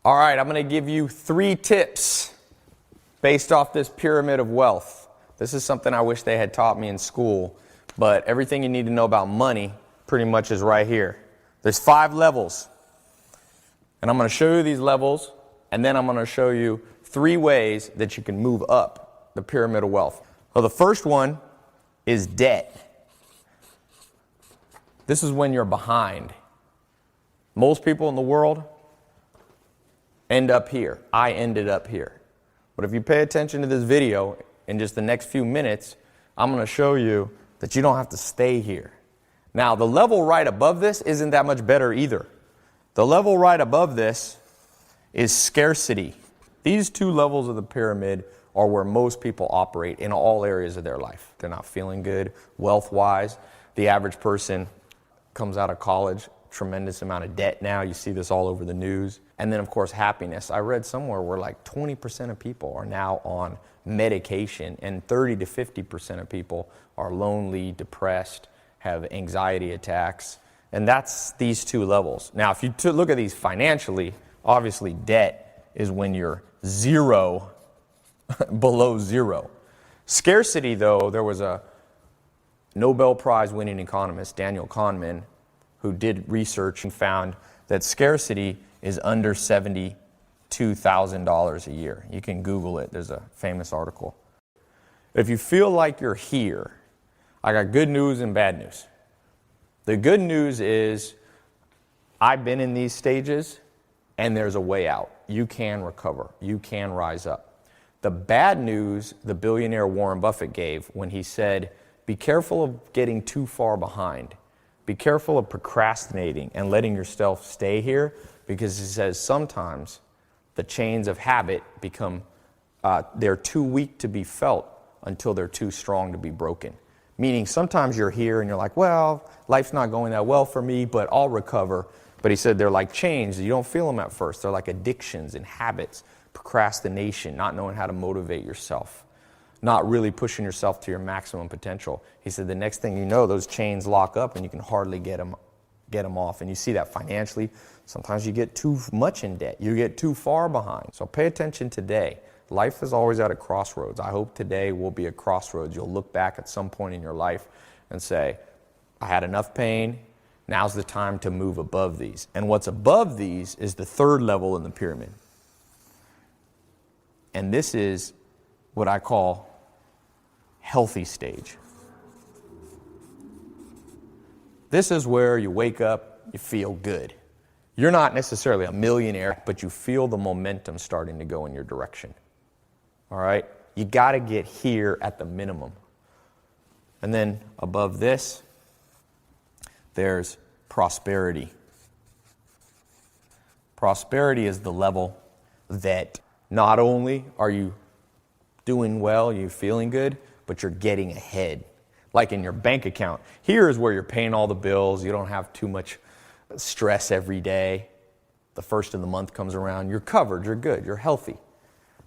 All right, I'm going to give you 3 tips based off this pyramid of wealth. This is something I wish they had taught me in school, but everything you need to know about money pretty much is right here. There's 5 levels, and I'm going to show you these levels, and then I'm going to show you 3 ways that you can move up the pyramid of wealth. Well, the first one is debt. This is when you're behind. Most people in the world end up here. I ended up here. But if you pay attention to this video, in just the next few minutes, I'm going to show you that you don't have to stay here. Now, the level right above this isn't that much better either. The level right above this is scarcity. These 2 levels of the pyramid are where most people operate in all areas of their life. They're not feeling good wealth-wise. The average person comes out of college, tremendous amount of debt now. You see this all over the news. And then, of course, happiness. I read somewhere where like 20% of people are now on medication, and 30 to 50% of people are lonely, depressed, have anxiety attacks. And that's these 2 levels. Now, if you look at these financially, obviously debt is when you're zero, below zero. Scarcity, though, there was a Nobel Prize winning economist, Daniel Kahneman, who did research and found that scarcity is under $72,000 a year. You can Google it. There's a famous article. If you feel like you're here, I got good news and bad news. The good news is I've been in these stages, and there's a way out. You can recover. You can rise up. The bad news the billionaire Warren Buffett gave when he said, be careful of getting too far behind. Be careful of procrastinating and letting yourself stay here, because he says sometimes the chains of habit become, they're too weak to be felt until they're too strong to be broken. Meaning sometimes you're here and you're like, well, life's not going that well for me, but I'll recover. But he said they're like chains. You don't feel them at first. They're like addictions and habits, procrastination, not knowing how to motivate yourself, not really pushing yourself to your maximum potential. He said the next thing you know, those chains lock up and you can hardly get them off. And you see that financially. Sometimes you get too much in debt. You get too far behind. So pay attention today. Life is always at a crossroads. I hope today will be a crossroads. You'll look back at some point in your life and say, I had enough pain. Now's the time to move above these. And what's above these is the 3rd level in the pyramid. And this is what I call healthy stage. This is where you wake up, you feel good. You're not necessarily a millionaire, but you feel the momentum starting to go in your direction. All right? You got to get here at the minimum. And then above this, there's prosperity. Prosperity is the level that not only are you doing well, you're feeling good, but you're getting ahead. Like in your bank account. Here is where you're paying all the bills. You don't have too much stress every day. The first of the month comes around. You're covered. You're good. You're healthy.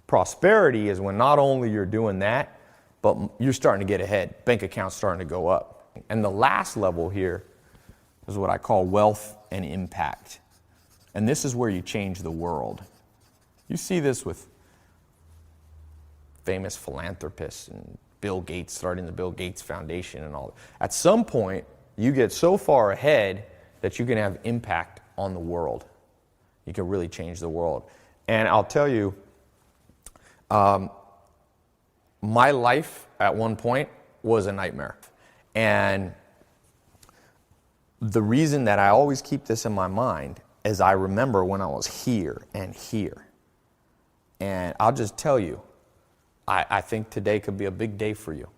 Prosperity is when not only you're doing that, but you're starting to get ahead. Bank account's starting to go up. And the last level here is what I call wealth and impact. And this is where you change the world. You see this with famous philanthropists and Bill Gates starting the Bill Gates Foundation and all. At some point, you get so far ahead that you can have impact on the world. You can really change the world. And I'll tell you, my life at one point was a nightmare. And the reason that I always keep this in my mind is I remember when I was here and here. And I'll just tell you, I think today could be a big day for you.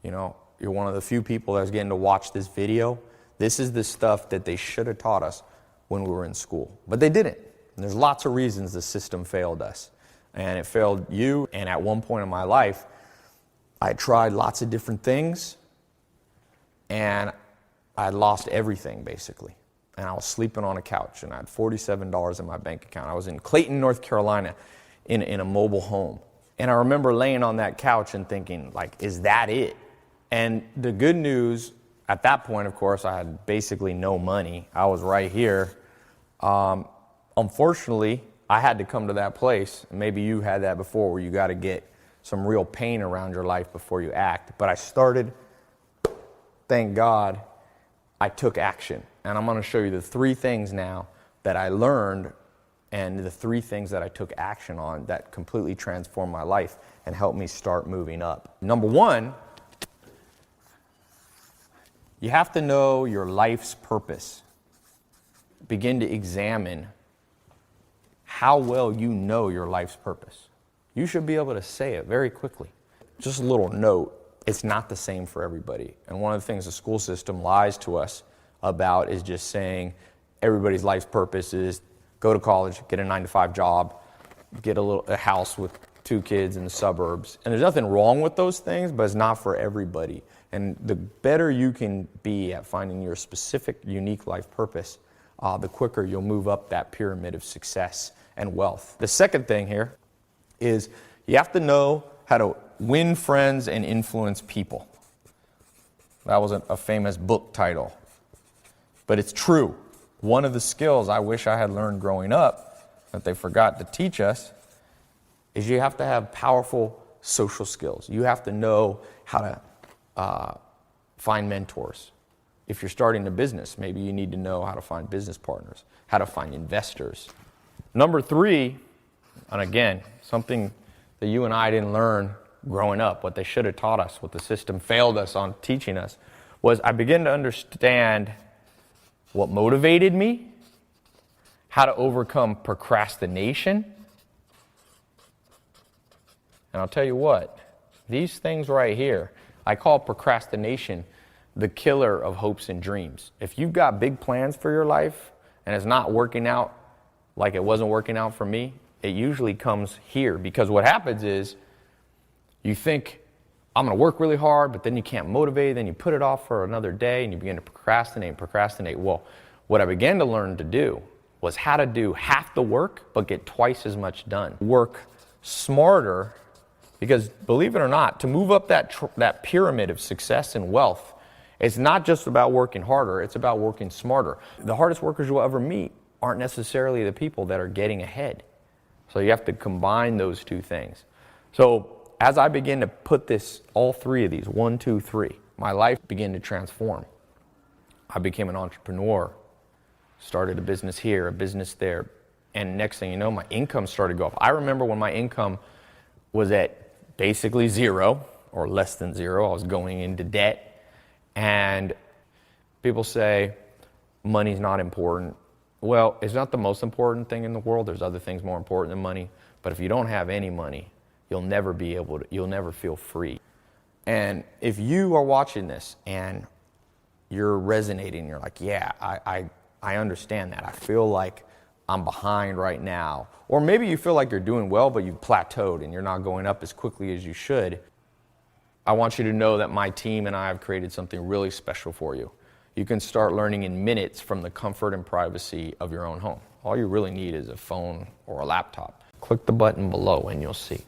You know, you're one of the few people that's getting to watch this video. This is the stuff that they should have taught us when we were in school. But they didn't. And there's lots of reasons the system failed us. And it failed you. And at one point in my life, I tried lots of different things. And I lost everything, basically. And I was sleeping on a couch. And I had $47 in my bank account. I was in Clayton, North Carolina, in a mobile home. And I remember laying on that couch and thinking, like, is that it? And the good news, at that point, of course, I had basically no money. I was right here. Unfortunately, I had to come to that place. Maybe you had that before, where you got to get some real pain around your life before you act. But I started, thank God, I took action. And I'm going to show you the 3 things now that I learned and the 3 things that I took action on that completely transformed my life and helped me start moving up. Number 1, you have to know your life's purpose. Begin to examine how well you know your life's purpose. You should be able to say it very quickly. Just a little note, it's not the same for everybody. And one of the things the school system lies to us about is just saying everybody's life's purpose is go to college, get a 9-to-5 job, get a house with 2 kids in the suburbs. And there's nothing wrong with those things, but it's not for everybody. And the better you can be at finding your specific, unique life purpose, the quicker you'll move up that pyramid of success and wealth. The second thing here is you have to know how to win friends and influence people. That was a famous book title. But it's true. One of the skills I wish I had learned growing up that they forgot to teach us is you have to have powerful social skills. You have to know how to find mentors. If you're starting a business, maybe you need to know how to find business partners, how to find investors. Number 3, and again, something that you and I didn't learn growing up, what they should have taught us, what the system failed us on teaching us, was I began to understand what motivated me, how to overcome procrastination. And I'll tell you what, these things right here, I call procrastination the killer of hopes and dreams. If you've got big plans for your life and it's not working out like it wasn't working out for me, it usually comes here. Because what happens is you think, I'm going to work really hard, but then you can't motivate, then you put it off for another day and you begin to procrastinate. Well, what I began to learn to do was how to do half the work but get twice as much done. Work smarter, because believe it or not, to move up that pyramid of success and wealth, it's not just about working harder, it's about working smarter. The hardest workers you'll ever meet aren't necessarily the people that are getting ahead. So you have to combine those 2 things. So as I begin to put all 3 of these, 1, 2, 3, my life began to transform. I became an entrepreneur, started a business here, a business there, and next thing you know, my income started to go up. I remember when my income was at basically 0 or less than 0, I was going into debt. And people say, money's not important. Well, it's not the most important thing in the world. There's other things more important than money. But if you don't have any money, you'll never feel free. And if you are watching this and you're resonating, you're like, yeah, I understand that. I feel like I'm behind right now. Or maybe you feel like you're doing well, but you've plateaued and you're not going up as quickly as you should. I want you to know that my team and I have created something really special for you. You can start learning in minutes from the comfort and privacy of your own home. All you really need is a phone or a laptop. Click the button below and you'll see.